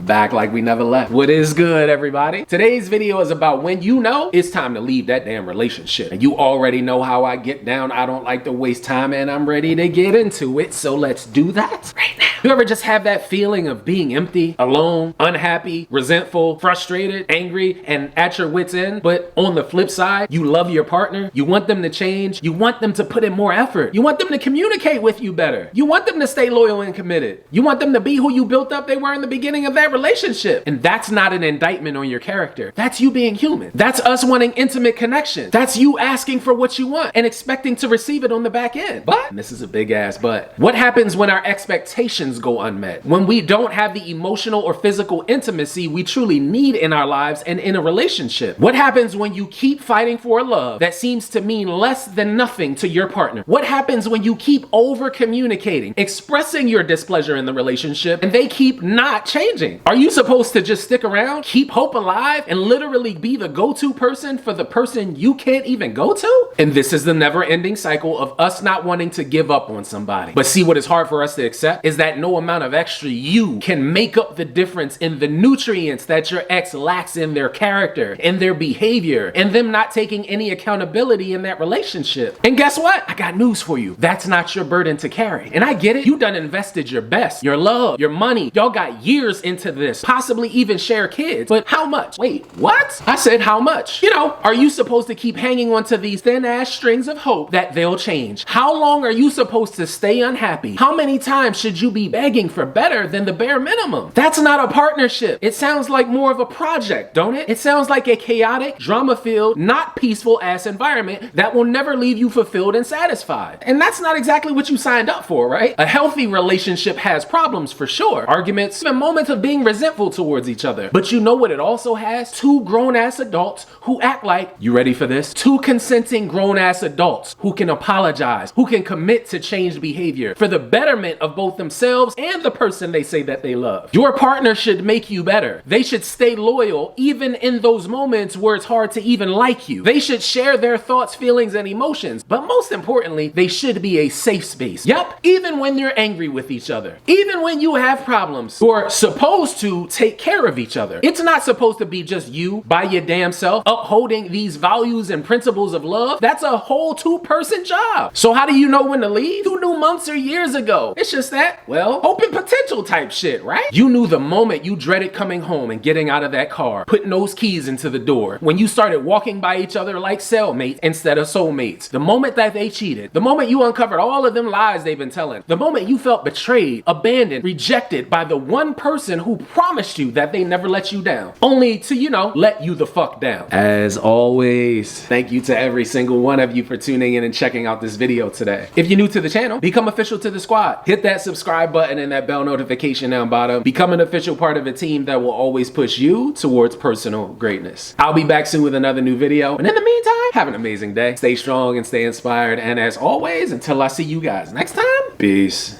Back like we never left. What is good, everybody? Today's video is about when you know it's time to leave that damn relationship. And you already know how I get down. I don't like to waste time and I'm ready to get into it. So let's do that right now. You ever just have that feeling of being empty, alone, unhappy, resentful, frustrated, angry, and at your wit's end? But on the flip side, you love your partner. You want them to change. You want them to put in more effort. You want them to communicate with you better. You want them to stay loyal and committed. You want them to be who you built up they were in the beginning of that relationship. And that's not an indictment on your character. That's you being human. That's us wanting intimate connection. That's you asking for what you want and expecting to receive it on the back end. But, and this is a big ass but, what happens when our expectations go unmet? When we don't have the emotional or physical intimacy we truly need in our lives and in a relationship? What happens when you keep fighting for a love that seems to mean less than nothing to your partner? What happens when you keep over communicating, expressing your displeasure in the relationship, and they keep not changing? Are you supposed to just stick around, keep hope alive, and literally be the go-to person for the person you can't even go to? And this is the never-ending cycle of us not wanting to give up on somebody. But see, what is hard for us to accept is that no amount of extra you can make up the difference in the nutrients that your ex lacks in their character, in their behavior, and them not taking any accountability in that relationship. And guess what? I got news for you. That's not your burden to carry. And I get it. You done invested your best, your love, your money. Y'all got years into this, possibly even share kids. But how much? Wait, what? I said how much? You know, are you supposed to keep hanging on to these thin ass strings of hope that they'll change? How long are you supposed to stay unhappy? How many times should you be begging for better than the bare minimum? That's not a partnership. It sounds like more of a project, don't it? It sounds like a chaotic, drama-filled, not peaceful ass environment that will never leave you fulfilled and satisfied. And that's not exactly what you signed up for, right? A healthy relationship has problems for sure. Arguments, even moments of being resentful towards each other. But you know what it also has? Two grown-ass adults who act like, you ready for this? Two consenting grown-ass adults who can apologize, who can commit to changed behavior for the betterment of both themselves and the person they say that they love. Your partner should make you better. They should stay loyal even in those moments where it's hard to even like you. They should share their thoughts, feelings, and emotions. But most importantly, they should be a safe space. Yep, even when you're angry with each other. Even when you have problems. You're supposed to take care of each other. It's not supposed to be just you by your damn self upholding these values and principles of love. That's a whole two-person job. So how do you know when to leave? You knew months or years ago. It's just that, well, hope and potential type shit, right? You knew the moment you dreaded coming home and getting out of that car, putting those keys into the door, when you started walking by each other like cellmates instead of soulmates, the moment that they cheated, the moment you uncovered all of them lies they've been telling, the moment you felt betrayed, abandoned, rejected by the one person who promised you that they never let you down, only to, you know, let you the fuck down. As always, thank you to every single one of you for tuning in and checking out this video today. If you're new to the channel, become official to the squad. Hit that subscribe button and that bell notification down bottom. Become an official part of a team that will always push you towards personal greatness. I'll be back soon with another new video. And in the meantime, have an amazing day. Stay strong and stay inspired. And as always, until I see you guys next time, peace.